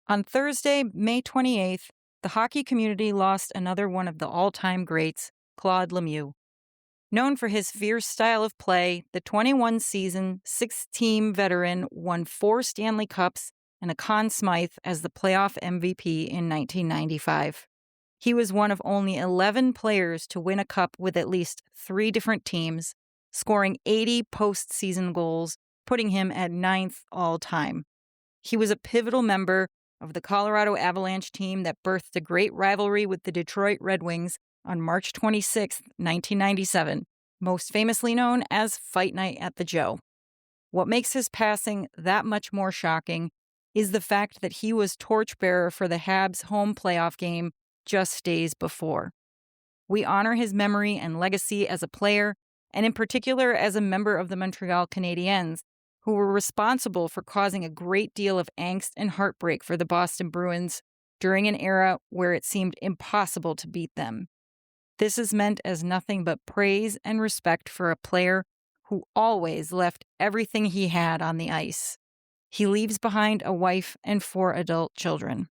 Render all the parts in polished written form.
On Thursday, May 28th, the hockey community lost another one of the all-time greats, Claude Lemieux. Known for his fierce style of play, the 21-season, six-team veteran won 4 Stanley Cups and a Conn Smythe as the playoff MVP in 1995. He was one of only 11 players to win a cup with at least 3 different teams, scoring 80 postseason goals, putting him at 9th all-time. He was a pivotal member of the Colorado Avalanche team that birthed a great rivalry with the Detroit Red Wings on March 26, 1997, most famously known as Fight Night at the Joe. What makes his passing that much more shocking is the fact that he was torchbearer for the Habs' home playoff game just days before. We honor his memory and legacy as a player, and in particular as a member of the Montreal Canadiens, who were responsible for causing a great deal of angst and heartbreak for the Boston Bruins during an era where it seemed impossible to beat them. This is meant as nothing but praise and respect for a player who always left everything he had on the ice. He leaves behind a wife and 4 adult children.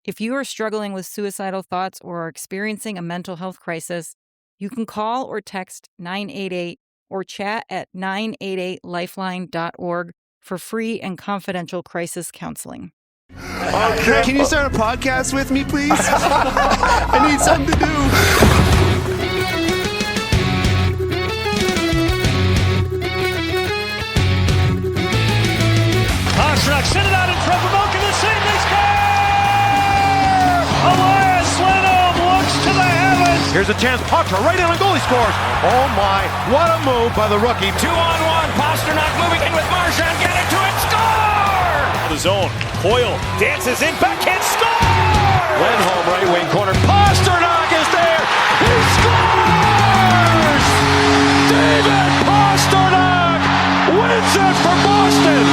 If you are struggling with suicidal thoughts or are experiencing a mental health crisis, you can call or text 988 or chat at 988lifeline.org for free and confidential crisis counseling. Okay. Can you start a podcast with me, please? I need something to do. Pastrnak sent it out in front of Malkin to save. They score! Elias Lindholm looks to the heavens. Here's a chance. Potter right in on goal. He scores. Oh my! What a move by the rookie. 2-on-1. Pastrnak moving in with Marchand. Get it to it. Score! The zone. Coyle dances in. Backhand score! Lindholm right wing corner. Pastrnak is there. He scores! David Pastrnak wins it for Boston.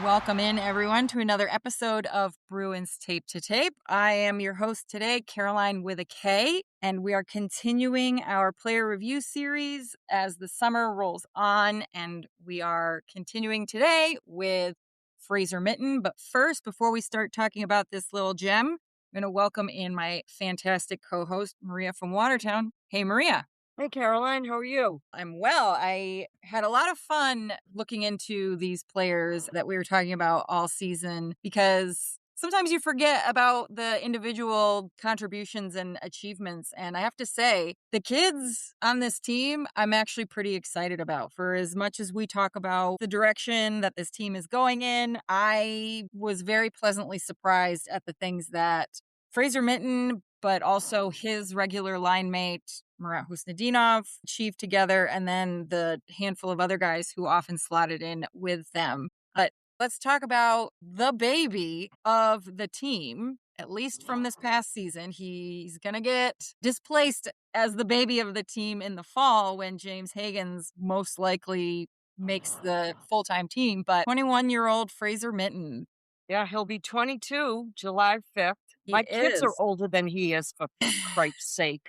Welcome in, everyone, to another episode of Bruins Tape to Tape. I am your host today, Caroline with a K, and we are continuing our player review series as the summer rolls on, and we are continuing today with Fraser Minten. But first, before we start talking about this little gem, I'm going to welcome in my fantastic co-host, Maria from Watertown. Hey, Maria. Hey, Caroline, how are you? I'm well. I had a lot of fun looking into these players that we were talking about all season because sometimes you forget about the individual contributions and achievements. And I have to say, the kids on this team, I'm actually pretty excited about. For as much as we talk about the direction that this team is going in, I was very pleasantly surprised at the things that Fraser Minten, but also his regular line mate, Marat Khusnutdinov, achieved together, and then the handful of other guys who often slotted in with them. But let's talk about the baby of the team, at least from this past season. He's going to get displaced as the baby of the team in the fall when James Hagens most likely makes the full-time team. But 21-year-old Fraser Minten. Yeah, he'll be 22 July 5th. My kids are older than he is, for Christ's sake.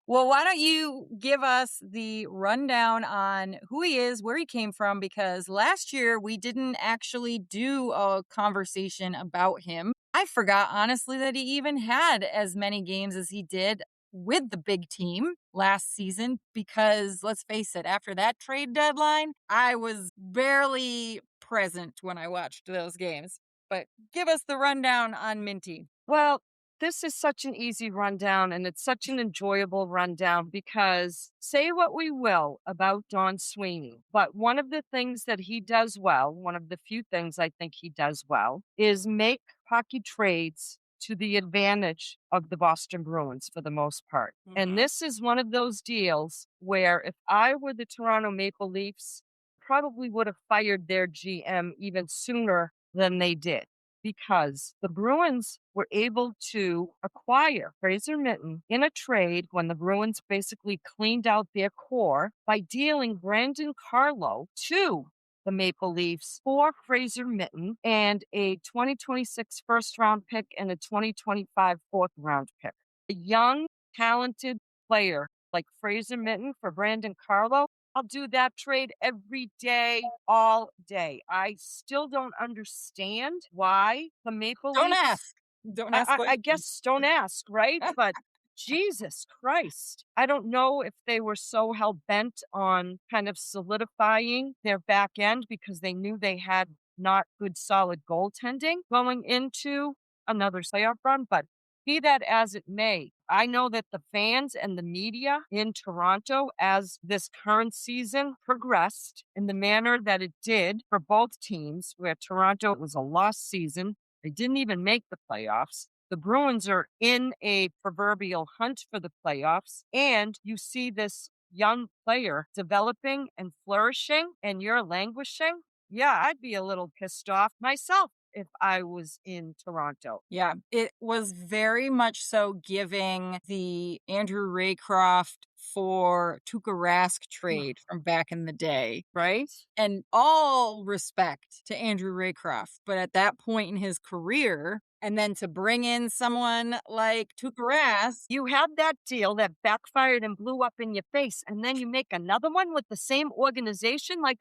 Well, why don't you give us the rundown on who he is, where he came from, because last year we didn't actually do a conversation about him. I forgot, honestly, that he even had as many games as he did with the big team last season because, let's face it, after that trade deadline, I was barely present when I watched those games. But give us the rundown on Minty. Well, this is such an easy rundown, and it's such an enjoyable rundown because say what we will about Don Sweeney, but one of the things that he does well, one of the few things I think he does well, is make hockey trades to the advantage of the Boston Bruins for the most part. Mm-hmm. And this is one of those deals where if I were the Toronto Maple Leafs, probably would have fired their GM even sooner than they did, because the Bruins were able to acquire Fraser Minten in a trade when the Bruins basically cleaned out their core by dealing Brandon Carlo to the Maple Leafs for Fraser Minten and a 2026 first-round pick and a 2025 fourth-round pick. A young, talented player like Fraser Minten for Brandon Carlo, I'll do that trade every day, all day. I still don't understand why the Maple Don't Leafs. ask. Don't ask I questions. guess don't ask, right? But Jesus Christ. I don't know if they were so hell bent on kind of solidifying their back end because they knew they had not good solid goaltending going into another playoff run. But be that as it may, I know that the fans and the media in Toronto, as this current season progressed in the manner that it did for both teams, where Toronto was a lost season, they didn't even make the playoffs. The Bruins are in a proverbial hunt for the playoffs, and you see this young player developing and flourishing, and you're languishing. Yeah, I'd be a little pissed off myself if I was in Toronto. Yeah, it was very much so giving the Andrew Raycroft for Tuukka Rask trade from back in the day. Right? And all respect to Andrew Raycroft, but at that point in his career, and then to bring in someone like Tuukka Rask, You had that deal that backfired and blew up in your face, and then you make another one with the same organization. Like,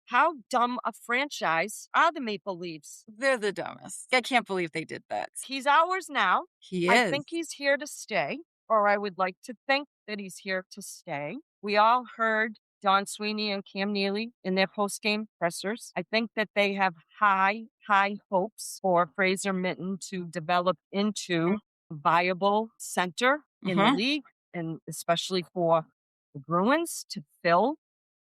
how dumb a franchise are the Maple Leafs? they're the dumbest. I can't believe they did that. He's ours now. He I is. think he's here to stay, or I would like to think that he's here to stay. We all heard Don Sweeney and Cam Neely in their post-game pressers. I think that they have high hopes for Fraser Minten to develop into a viable center in the league, and especially for the Bruins to fill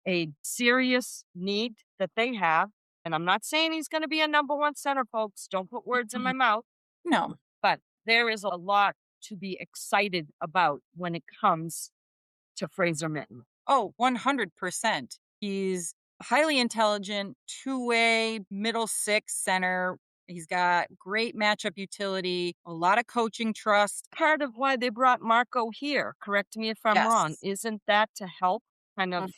a serious need that they have. And I'm not saying he's going to be a number one center, folks. Don't put words in my mouth. No. But there is a lot to be excited about when it comes to Fraser Minten. Oh, 100%. He's highly intelligent, two-way, middle six center. He's got great matchup utility, a lot of coaching trust. Part of why they brought Marco here, correct me if I'm wrong, isn't that to help kind of,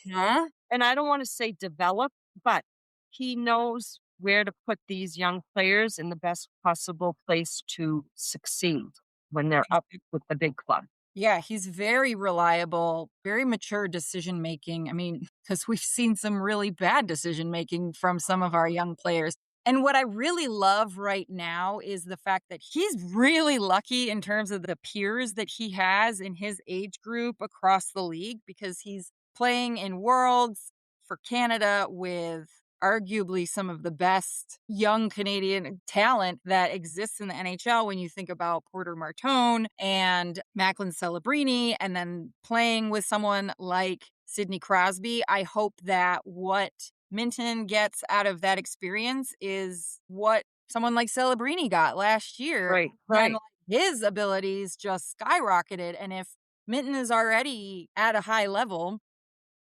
and I don't want to say develop, but he knows where to put these young players in the best possible place to succeed when they're up with the big club. Yeah, he's very reliable, very mature decision making. I mean, because we've seen some really bad decision making from some of our young players. And what I really love right now is the fact that he's really lucky in terms of the peers that he has in his age group across the league, because he's playing in Worlds for Canada with arguably some of the best young Canadian talent that exists in the NHL when you think about Porter Martone and Macklin Celebrini, and then playing with someone like Sidney Crosby. I hope that what Minten gets out of that experience is what someone like Celebrini got last year. Right. And his abilities just skyrocketed. And if Minten is already at a high level,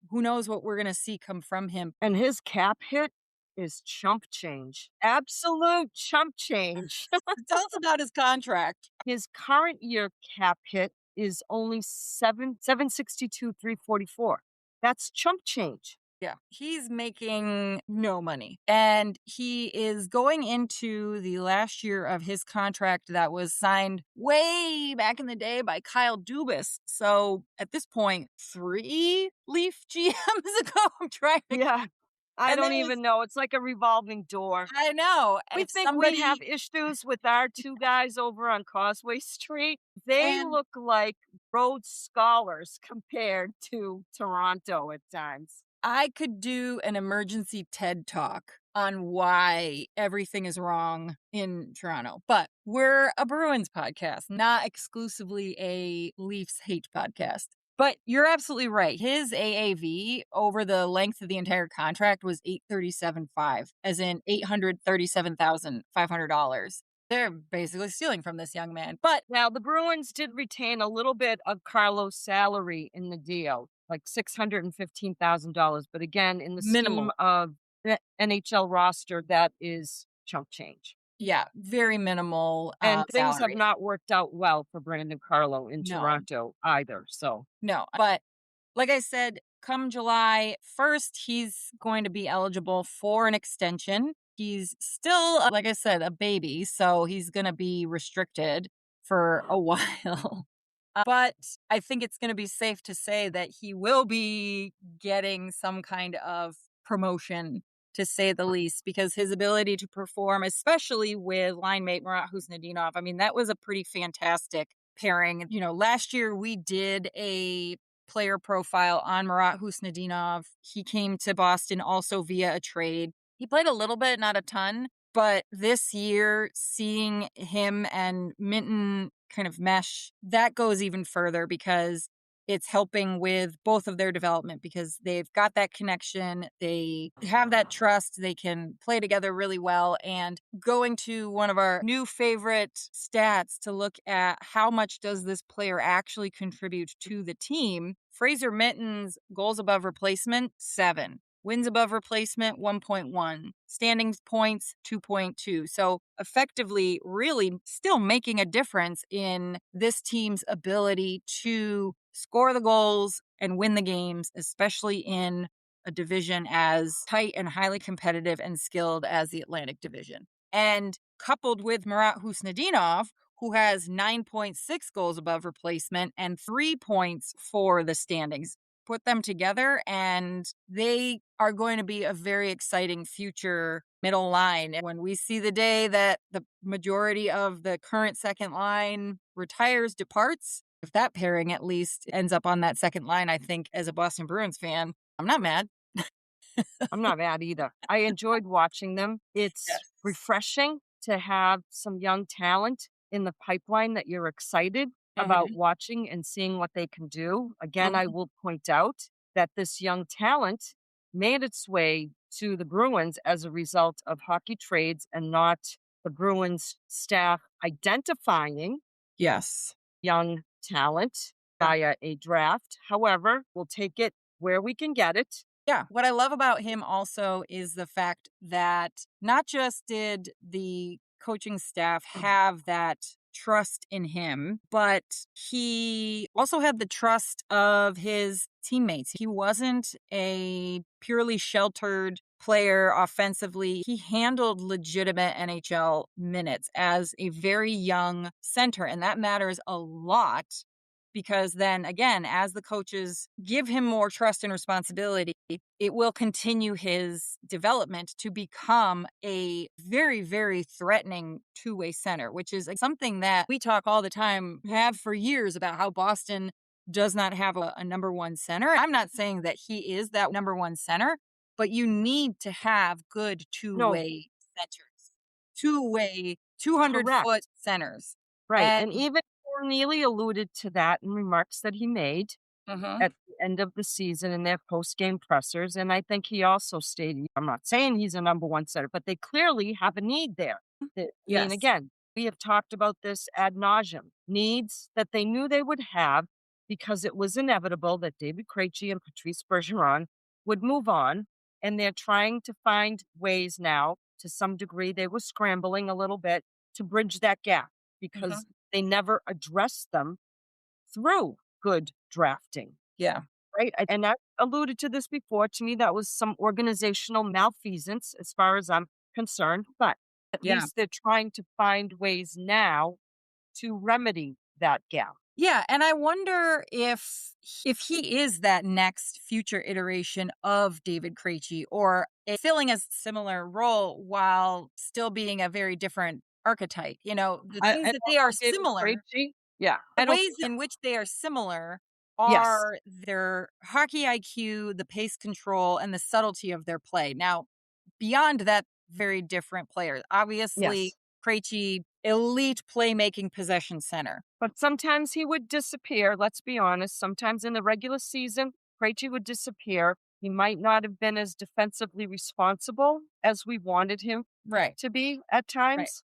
who knows what we're going to see come from him. And his cap hit is chump change. Absolute chump change. Tell us about his contract. His current year cap hit is only $762,344. That's chump change. Yeah, he's making no money. And he is going into the last year of his contract that was signed way back in the day by Kyle Dubas. So at this point, 3 Leaf GMs ago, I'm trying to... Yeah. I don't even know. It's like a revolving door. I know. We think we have issues with our 2 guys over on Causeway Street. They look like Rhodes Scholars compared to Toronto at times. I could do an emergency TED Talk on why everything is wrong in Toronto, but we're a Bruins podcast, not exclusively a Leafs hate podcast. But you're absolutely right. His AAV over the length of the entire contract was $837,500, as in $837,500. They're basically stealing from this young man. But now the Bruins did retain a little bit of Carlo's salary in the deal, like $615,000. But again, in the scheme of the NHL roster, that is chump change. Yeah, very minimal. And things salary. have not worked out well for Brandon Carlo in Toronto either. So no, but like I said, come July 1st, he's going to be eligible for an extension. He's still, like I said, a baby, so he's going to be restricted for a while. But I think it's going to be safe to say that he will be getting some kind of promotion, to say the least, because his ability to perform, especially with line mate Marat Khusnutdinov, I mean, that was a pretty fantastic pairing. Last year we did a player profile on Marat Khusnutdinov. He came to Boston also via a trade. He played a little bit, not a ton, but this year, seeing him and Minten kind of mesh, that goes even further because it's helping with both of their development because they've got that connection. They have that trust. They can play together really well. And going to one of our new favorite stats to look at how much does this player actually contribute to the team, Fraser Minten's goals above replacement, 7. Wins above replacement, 1.1. Standings points, 2.2. So effectively, really still making a difference in this team's ability to score the goals and win the games, especially in a division as tight and highly competitive and skilled as the Atlantic Division. And coupled with Marat Khusnutdinov, who has 9.6 goals above replacement and 3 points for the standings. Put them together and they are going to be a very exciting future middle line. And when we see the day that the majority of the current second line retires, departs, if that pairing at least ends up on that second line, I think as a Boston Bruins fan, I'm not mad. I'm not mad either. I enjoyed watching them. It's refreshing to have some young talent in the pipeline that you're excited about watching and seeing what they can do. Again, I will point out that this young talent made its way to the Bruins as a result of hockey trades and not the Bruins staff identifying young talent via a draft. However, we'll take it where we can get it. Yeah. What I love about him also is the fact that not just did the coaching staff have that trust in him, but he also had the trust of his teammates. He wasn't a purely sheltered player offensively. He handled legitimate NHL minutes as a very young center, and that matters a lot. Because then again, as the coaches give him more trust and responsibility, it will continue his development to become a very, very threatening two-way center, which is something that we talk all the time, have for years about how Boston does not have a number one center. I'm not saying that he is that number one center, but you need to have good two-way centers, two-way, 200-foot centers. Right. And even Neely alluded to that in remarks that he made at the end of the season in their post-game pressers. And I think he also stated, I'm not saying he's a number one center, but they clearly have a need there. I mean, again, we have talked about this ad nauseum. Needs that they knew they would have because it was inevitable that David Krejci and Patrice Bergeron would move on. And they're trying to find ways now, to some degree, they were scrambling a little bit to bridge that gap because they never addressed them through good drafting. Yeah. Right. And I alluded to this before. To me, that was some organizational malfeasance as far as I'm concerned. But at least they're trying to find ways now to remedy that gap. Yeah, and I wonder if he is that next future iteration of David Krejci or filling a similar role while still being a very different archetype. The things that they are similar. The ways in which they are similar are their hockey IQ, the pace control, and the subtlety of their play. Now, beyond that, very different players. Obviously, Krejci, elite playmaking possession center. But sometimes he would disappear, let's be honest. Sometimes in the regular season, Krejci would disappear. He might not have been as defensively responsible as we wanted him to be at times.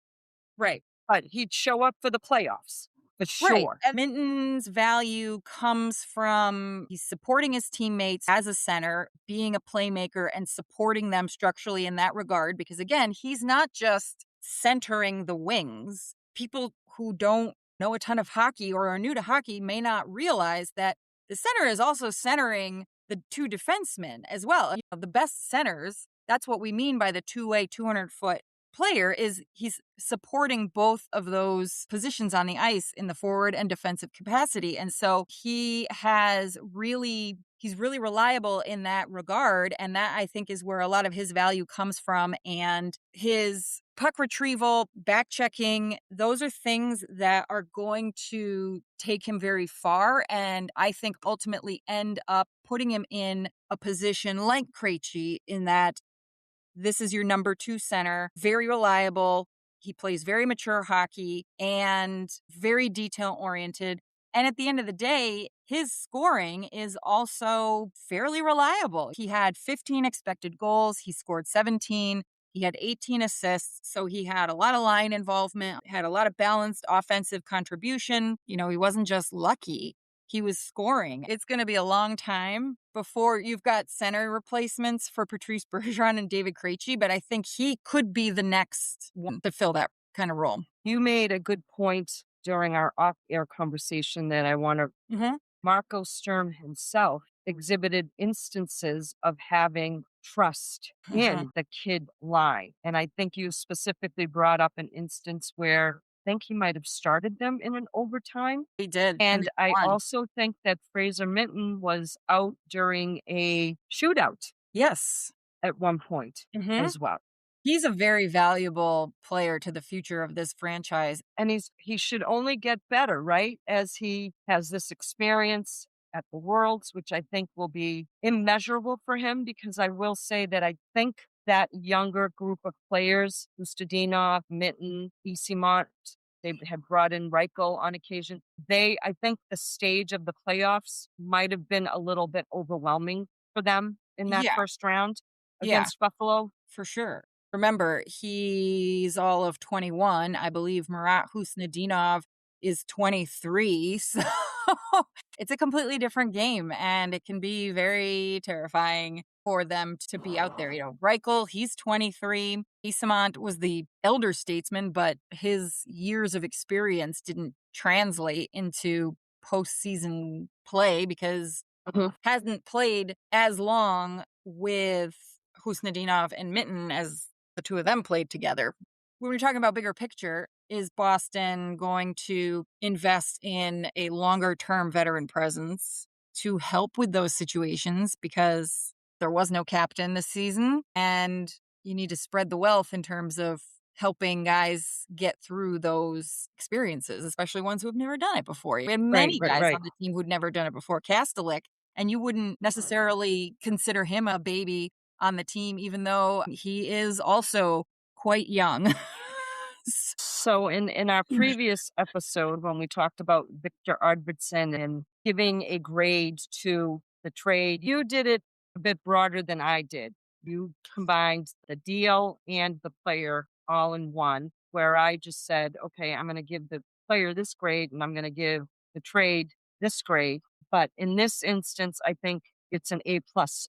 Right. But he'd show up for the playoffs, for sure. Right. And Minten's value comes from he's supporting his teammates as a center, being a playmaker and supporting them structurally in that regard. Because again, he's not just centering the wings. People who don't know a ton of hockey or are new to hockey may not realize that the center is also centering the two defensemen as well. The best centers, that's what we mean by the two-way, 200-foot player is he's supporting both of those positions on the ice in the forward and defensive capacity. And so he's really reliable in that regard. And that, I think, is where a lot of his value comes from. And his puck retrieval, back checking, those are things that are going to take him very far. And I think ultimately end up putting him in a position like Krejci, in that this is your number 2 center, very reliable. He plays very mature hockey and very detail oriented. And at the end of the day, his scoring is also fairly reliable. He had 15 expected goals. He scored 17. He had 18 assists. So he had a lot of line involvement, had a lot of balanced offensive contribution. He wasn't just lucky. He was scoring. It's going to be a long time before you've got center replacements for Patrice Bergeron and David Krejci, but I think he could be the next one to fill that kind of role. You made a good point during our off-air conversation that I want to. Marco Sturm himself exhibited instances of having trust in the kid line. And I think you specifically brought up an instance where I think he might have started them in an overtime. He did. And I also think that Fraser Minten was out during a shootout. Yes. At one point as well. He's a very valuable player to the future of this franchise. And he should only get better, right? As he has this experience at the Worlds, which I think will be immeasurable for him, because I will say that I think that younger group of players, Khusnutdinov, Minten, Eyssimont, they had brought in Reichel on occasion. I think the stage of the playoffs might have been a little bit overwhelming for them in that first round against Buffalo. For sure. Remember, he's all of 21. I believe Marat Khusnutdinov is 23. So it's a completely different game, and it can be very terrifying for them to be out there. Reichel, he's 23. Eyssimont was the elder statesman, but his years of experience didn't translate into postseason play because hasn't played as long with Khusnutdinov and Minten as the two of them played together. When we're talking about bigger picture, is Boston going to invest in a longer-term veteran presence to help with those situations? Because there was no captain this season, and you need to spread the wealth in terms of helping guys get through those experiences, especially ones who have never done it before. We had many guys on the team who'd never done it before. Kastelik, and you wouldn't necessarily consider him a baby on the team, even though he is also quite young. So in our previous episode, when we talked about Victor Arvidsson and giving a grade to the trade, you did it a bit broader than I did. You combined the deal and the player all in one, where I just said, okay, I'm going to give the player this grade and I'm going to give the trade this grade. But in this instance, I think it's an A+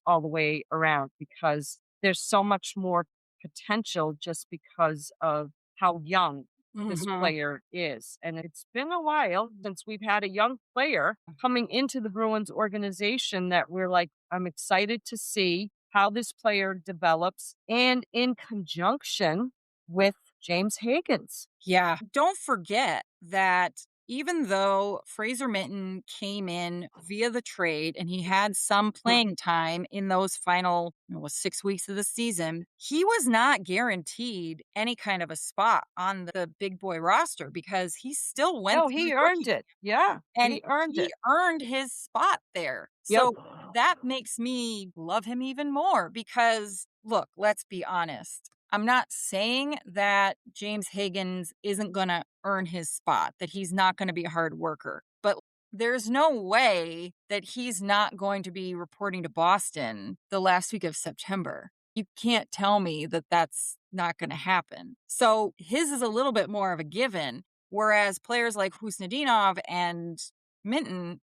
all the way around, because there's so much more potential just because of how young this player is. And it's been a while since we've had a young player coming into the Bruins organization that we're like, I'm excited to see how this player develops, and in conjunction with James Higgins. Yeah. Don't forget that even though Fraser Minten came in via the trade and he had some playing time in those final 6 weeks of the season, he was not guaranteed any kind of a spot on the big boy roster, because he still went. Oh, he earned it. Yeah. And he earned his spot there. So that makes me love him even more, because look, let's be honest. I'm not saying that James Higgins isn't going to earn his spot, that he's not going to be a hard worker, but there's no way that he's not going to be reporting to Boston the last week of September. You can't tell me that that's not going to happen. So his is a little bit more of a given, whereas players like Khusnutdinov and Minten,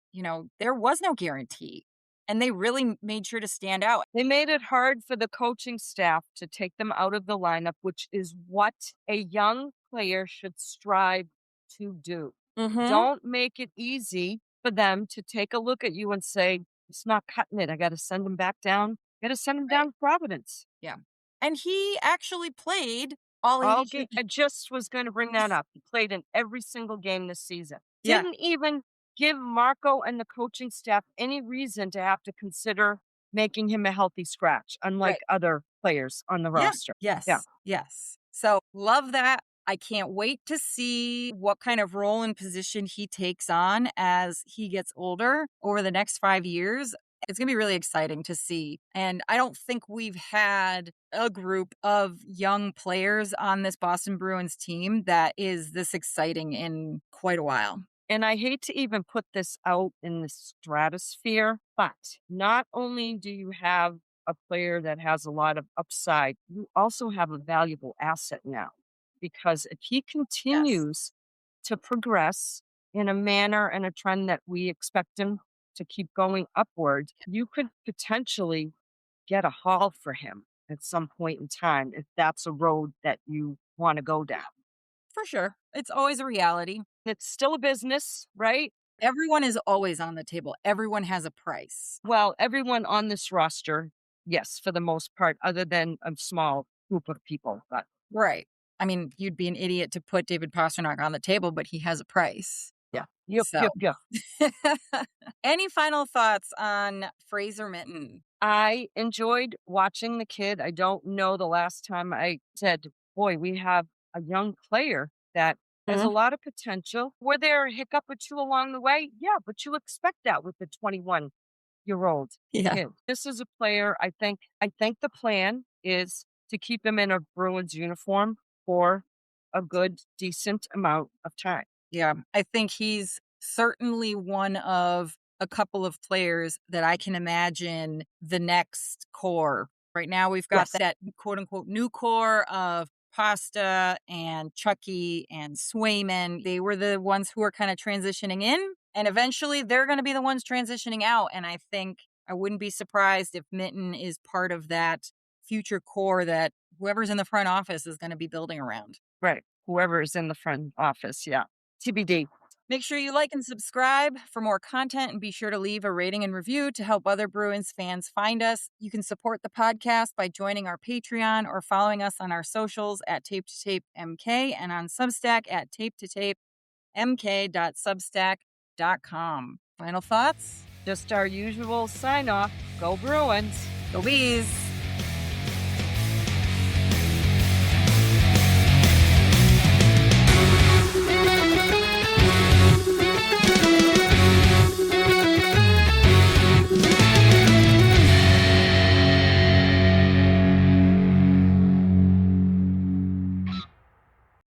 there was no guarantee. And they really made sure to stand out. They made it hard for the coaching staff to take them out of the lineup, which is what a young player should strive to do. Don't make it easy for them to take a look at you and say, it's not cutting it. I got to send him back down. I got to send him down to Providence. Yeah. And he actually played I just was going to bring that up. He played in every single game this season. Yeah. Didn't even give Marco and the coaching staff any reason to have to consider making him a healthy scratch, unlike other players on the roster. Yes. Yeah. Yes. So love that. I can't wait to see what kind of role and position he takes on as he gets older over the next 5 years. It's going to be really exciting to see. And I don't think we've had a group of young players on this Boston Bruins team that is this exciting in quite a while. And I hate to even put this out in the stratosphere, but not only do you have a player that has a lot of upside, you also have a valuable asset now. Because if he continues to progress in a manner and a trend that we expect him to keep going upward, you could potentially get a haul for him at some point in time if that's a road that you want to go down. For sure. It's always a reality. It's still a business, right? Everyone is always on the table. Everyone has a price. Well, everyone on this roster, yes, for the most part, other than a small group of people. But Right. I mean, you'd be an idiot to put David Pastrnak on the table, but he has a price. yeah, yep. Any final thoughts on Fraser Minten? I enjoyed watching the kid. I don't know the last time I said, boy, we have a young player that has a lot of potential. Were there a hiccup or two along the way? Yeah, but you expect that with the 21-year-old kid. This is a player, I think the plan is to keep him in a Bruins uniform for a good, decent amount of time. Yeah, I think he's certainly one of a couple of players that I can imagine the next core. Right now, we've got that quote unquote new core of Pasta and Chucky and Swayman. They were the ones who are kind of transitioning in, and eventually they're going to be the ones transitioning out. And I think I wouldn't be surprised if Minten is part of that future core that whoever's in the front office is going to be building around. Right. Whoever is in the front office. Yeah. TBD. Make sure you like and subscribe for more content, and be sure to leave a rating and review to help other Bruins fans find us. You can support the podcast by joining our Patreon or following us on our socials at Tape to Tape MK and on Substack at tapetotapemk.substack.com. Final thoughts? Just our usual sign off. Go Bruins. Go Bees!